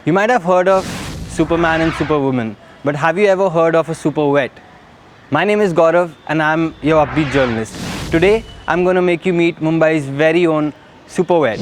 You might have heard of Superman and Superwoman, but have you ever heard of a super vet? My name is Gaurav and I'm your upbeat journalist. Today, I'm going to make you meet Mumbai's very own super vet.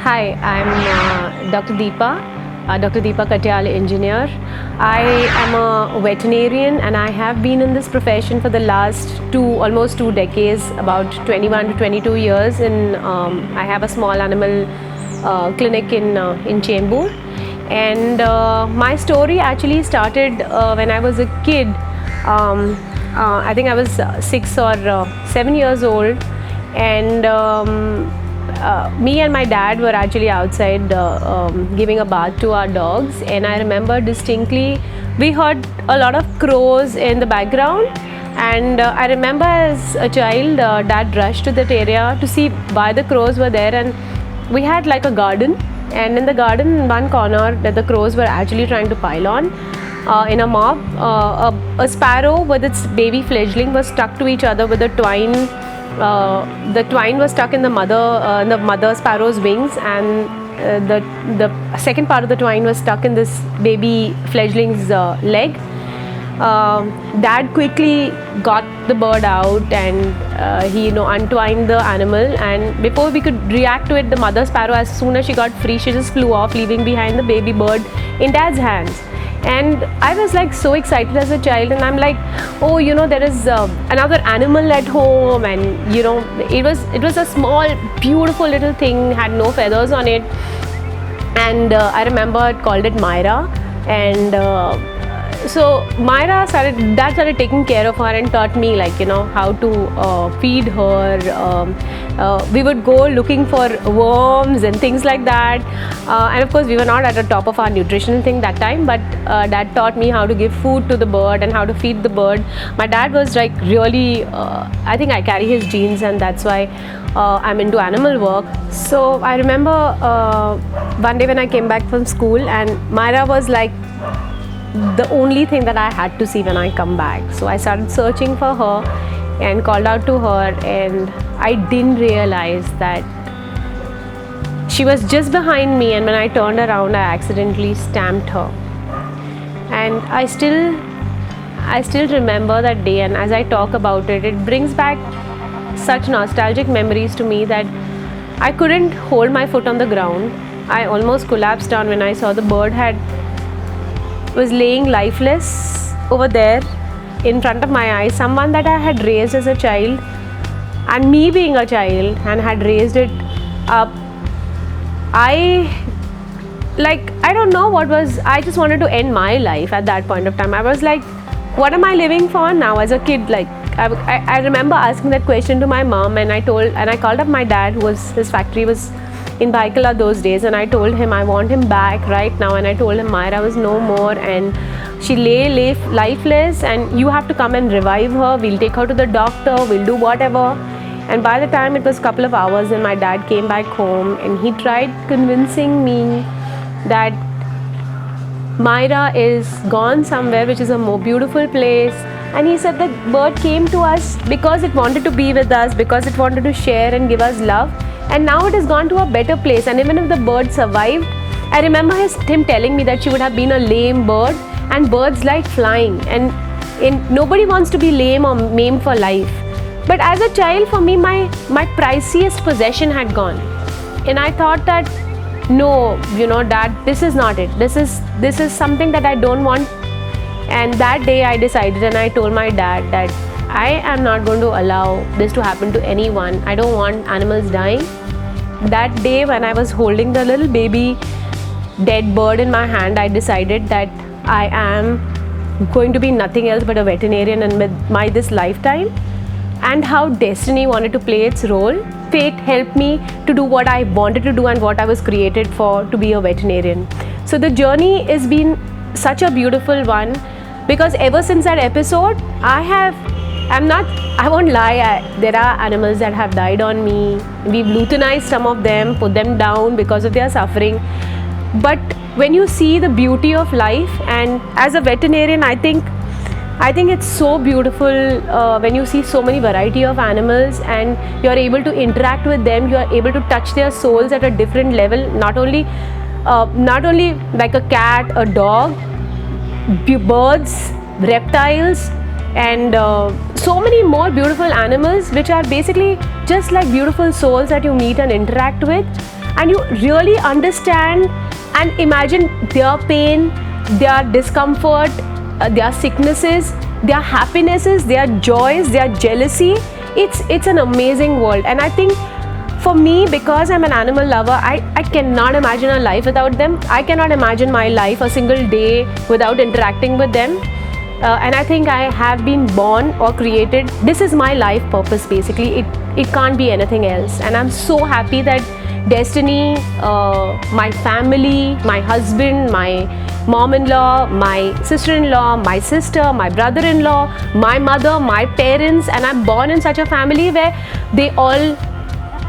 Hi, I'm Dr. Deepa Katyal, engineer. I am a veterinarian and I have been in this profession for the last almost 2 decades, about 21 to 22 years. I have a small animal clinic in Chembur. And my story actually started when I was a kid. I think I was 6 or 7 years old, and me and my dad were actually outside giving a bath to our dogs, and I remember distinctly we heard a lot of crows in the background, and I remember as a child dad rushed to that area to see why the crows were there. And we had like a garden, and in the garden in one corner that the crows were actually trying to pile on in a mob, a sparrow with its baby fledgling was stuck to each other with a twine. The twine was stuck in the mother sparrow's wings, and the second part of the twine was stuck in this baby fledgling's leg. Dad quickly got the bird out, and he untwined the animal, and before we could react to it, the mother sparrow, as soon as she got free, she just flew off, leaving behind the baby bird in Dad's hands. And I was like so excited as a child, and I'm like, oh, there is another animal at home, and it was a small beautiful little thing, had no feathers on it, and I remember it called it Myra. And so Myra Dad started taking care of her and taught me how to feed her. We would go looking for worms and things like that, and of course we were not at the top of our nutrition thing that time, but Dad taught me how to give food to the bird and how to feed the bird. My dad was like really, I think I carry his genes, and that's why I'm into animal work. So I remember one day when I came back from school, and Myra was like the only thing that I had to see when I come back. So I started searching for her and called out to her, and I didn't realize that she was just behind me, and when I turned around I accidentally stamped her. And I still remember that day, and as I talk about it, it brings back such nostalgic memories to me that I couldn't hold my foot on the ground. I almost collapsed down when I saw the bird was laying lifeless over there in front of my eyes. Someone that I had raised as a child, and me being a child and had raised it up, I don't know what was, I just wanted to end my life at that point of time. I was like, what am I living for now as a kid? I remember asking that question to my mom, and I called up my dad, his factory was in Baikala those days, and I told him I want him back right now, and I told him Myra was no more, and she lay lifeless, and you have to come and revive her. We'll take her to the doctor, we'll do whatever. And by the time it was a couple of hours and my dad came back home and he tried convincing me that Myra is gone somewhere which is a more beautiful place, and he said that bird came to us because it wanted to be with us, because it wanted to share and give us love, and now it has gone to a better place. And even if the bird survived, I remember him telling me that she would have been a lame bird, and birds like flying, and nobody wants to be lame or maimed for life. But as a child, for me, my priciest possession had gone, and I thought that no, Dad, this is not it. This is something that I don't want. And that day I decided, and I told my dad that I am not going to allow this to happen to anyone. I don't want animals dying. That day when I was holding the little baby dead bird in my hand, I decided that I am going to be nothing else but a veterinarian and with this lifetime. And how destiny wanted to play its role. Fate helped me to do what I wanted to do and what I was created for, to be a veterinarian. So the journey has been such a beautiful one, because ever since that episode, I won't lie, there are animals that have died on me. We've euthanized some of them, put them down because of their suffering. But when you see the beauty of life, and as a veterinarian, I think it's so beautiful when you see so many variety of animals and you're able to interact with them, you're able to touch their souls at a different level, not only like a cat, a dog, birds, reptiles, and so many more beautiful animals which are basically just like beautiful souls that you meet and interact with, and you really understand and imagine their pain, their discomfort, their sicknesses, their happinesses, their joys, their jealousy. It's an amazing world. And I think for me, because I'm an animal lover, I cannot imagine a life without them. I cannot imagine my life a single day without interacting with them. And I think I have been born or created. This is my life purpose basically. It can't be anything else. And I'm so happy that destiny, my family, my husband, my mom-in-law, my sister-in-law, my sister, my brother-in-law, my mother, my parents, and I'm born in such a family where they all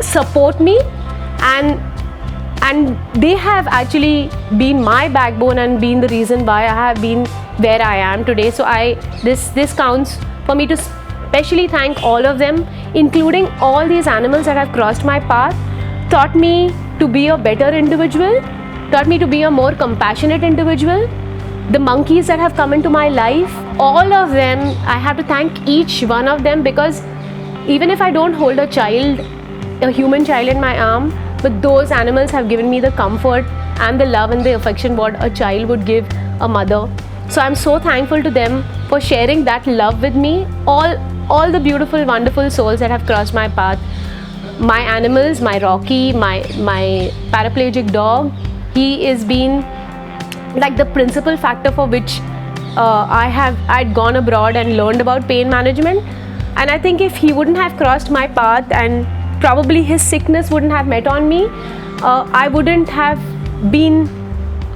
support me, and they have actually been my backbone and been the reason why I have been where I am today. So this counts for me to specially thank all of them, including all these animals that have crossed my path, taught me to be a better individual, taught me to be a more compassionate individual. The monkeys that have come into my life, all of them, I have to thank each one of them, because even if I don't hold a human child in my arm, but those animals have given me the comfort and the love and the affection what a child would give a mother. So I'm so thankful to them for sharing that love with me. All the beautiful, wonderful souls that have crossed my path. My animals, my Rocky, my paraplegic dog, he has been like the principal factor for which I'd gone abroad and learned about pain management. And I think if he wouldn't have crossed my path and probably his sickness wouldn't have met on me, I wouldn't have been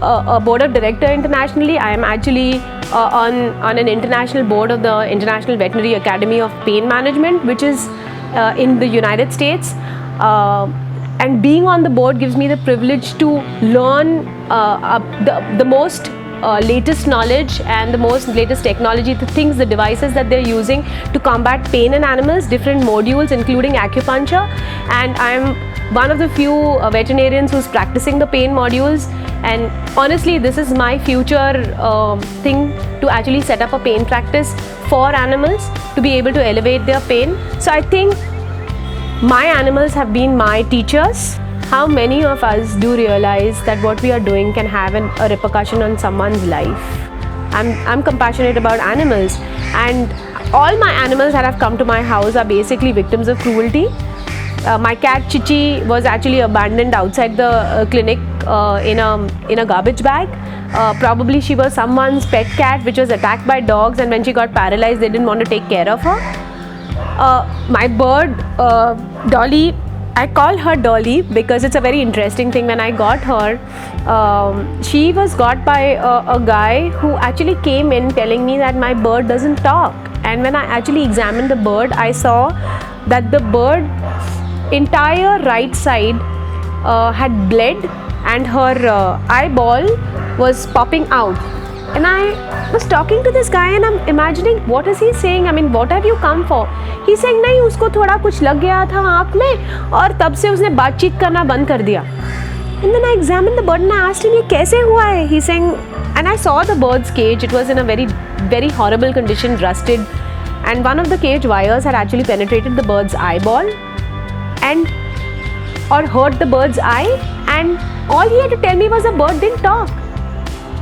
a board of director internationally. I am actually on an international board of the International Veterinary Academy of Pain Management, which is in the United States. And being on the board gives me the privilege to learn the most latest knowledge and the most latest technology, the devices that they're using to combat pain in animals, different modules including acupuncture. And I'm one of the few veterinarians who's practicing the pain modules. And honestly, this is my future thing, to actually set up a pain practice for animals to be able to elevate their pain. So I think my animals have been my teachers. How many of us do realize that what we are doing can have a repercussion on someone's life? I'm compassionate about animals, and all my animals that have come to my house are basically victims of cruelty. My cat Chichi was actually abandoned outside the clinic in a garbage bag. Probably she was someone's pet cat which was attacked by dogs, and when she got paralyzed, they didn't want to take care of her. My bird, Dolly, I call her Dolly because it's a very interesting thing. When I got her, she was got by a guy who actually came in telling me that my bird doesn't talk. And when I actually examined the bird, I saw that the bird entire right side had bled and her eyeball was popping out. And I was talking to this guy and I'm imagining what is he saying? I mean, what have you come for? He's saying नहीं, उसको थोड़ा कुछ लग गया था आँख में और तब से उसने बातचीत करना बंद कर दिया. And then I examined the bird and I asked him, ये कैसे हुआ है? He's saying, and I saw the bird's cage. It was in a very, very horrible condition, rusted. And one of the cage wires had actually penetrated the bird's eyeball and or hurt the bird's eye. And all he had to tell me was the bird didn't talk.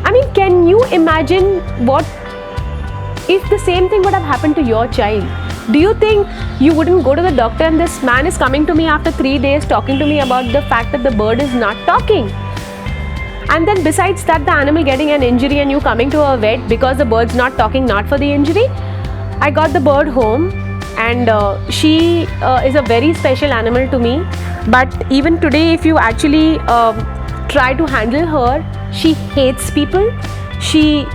I mean, can you imagine what if the same thing would have happened to your child? Do you think you wouldn't go to the doctor? And this man is coming to me after 3 days talking to me about the fact that the bird is not talking. And then besides that, the animal getting an injury and you coming to a vet because the bird's not talking, not for the injury. I got the bird home and she is a very special animal to me. But even today, if you actually try to handle her, she hates people. She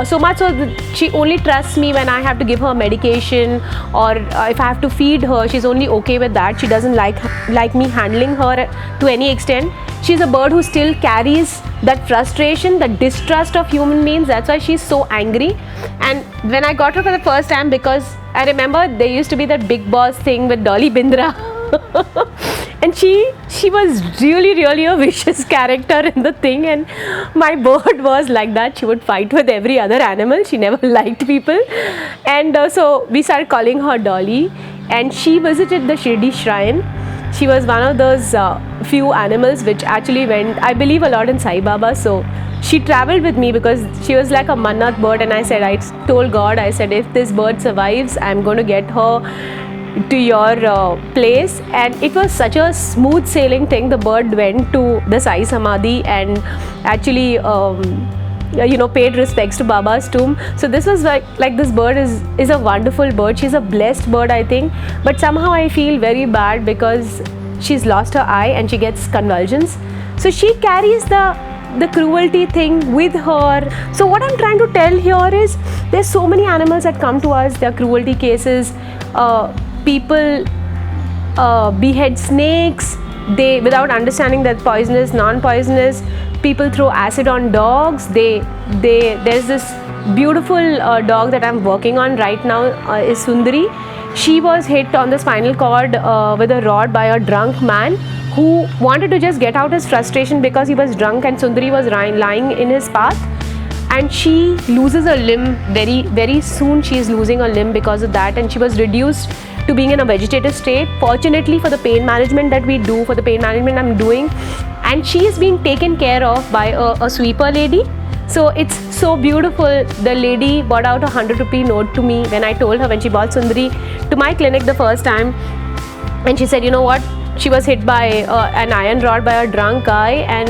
so much so that she only trusts me when I have to give her medication or if I have to feed her. She's only okay with that. She doesn't like me handling her to any extent. She's a bird who still carries that frustration, that distrust of human beings. That's why she's so angry. And when I got her for the first time, because I remember there used to be that Big Boss thing with Dolly Bindra. And she was really a vicious character in the thing, and my bird was like that. She would fight with every other animal. She never liked people. And so we started calling her Dolly, and she visited the Shirdi Shrine. She was one of those few animals which actually went, I believe, a lot in Sai Baba. So she traveled with me because she was like a Mannat bird, and I told God, I said, if this bird survives, I'm going to get her to your place. And it was such a smooth sailing thing. The bird went to the Sai Samadhi and actually paid respects to Baba's tomb. So this was like this bird is a wonderful bird. She's a blessed bird, I think, but somehow I feel very bad because she's lost her eye and she gets convulsions. So she carries the cruelty thing with her. So what I'm trying to tell here is there's so many animals that come to us. There are cruelty cases. People behead snakes, they without understanding that poisonous, non-poisonous. People throw acid on dogs. There's this beautiful dog that I'm working on right now is Sundari. She was hit on the spinal cord with a rod by a drunk man who wanted to just get out his frustration because he was drunk and Sundari was lying in his path. And she loses a limb very soon. She is losing a limb because of that, and she was reduced to being in a vegetative state. Fortunately, for the pain management that we do, for the pain management I'm doing, and she is being taken care of by a sweeper lady. So it's so beautiful. The lady bought out a 100 rupee note to me when I told her, when she bought Sundari to my clinic the first time, and she said, you know what, she was hit by an iron rod by a drunk guy, and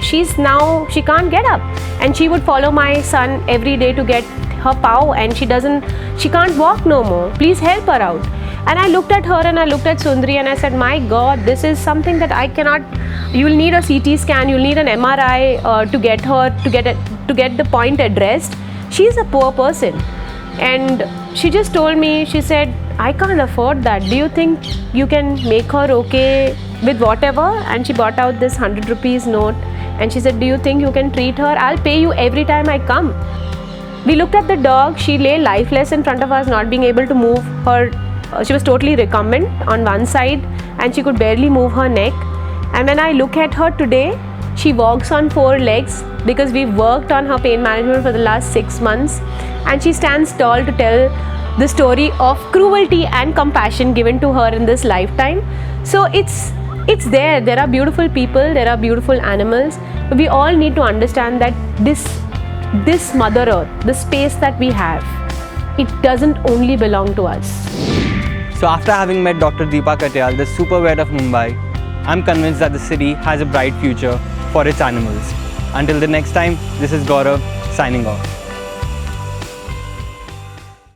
she can't get up, and she would follow my son every day to get her pav, and she can't walk no more. Please help her out. And I looked at her and I looked at Sundari and I said, my God, this is something that I cannot. You'll need a CT scan, you'll need an MRI to get the point addressed. She's a poor person, and she just told me, she said, I can't afford that. Do you think you can make her okay with whatever? And she bought out this 100 rupees note. And she said, do you think you can treat her? I'll pay you every time I come. We looked at the dog. She lay lifeless in front of us, not being able to move her. She was totally recumbent on one side and she could barely move her neck. And when I look at her today, she walks on 4 legs because we've worked on her pain management for the last 6 months. And she stands tall to tell the story of cruelty and compassion given to her in this lifetime. So it's there. There are beautiful people, there are beautiful animals, but we all need to understand that this Mother Earth, the space that we have, it doesn't only belong to us. So after having met Dr. Deepa Katyal, the super vet of Mumbai, I'm convinced that the city has a bright future for its animals. Until the next time, this is Gaurav signing off.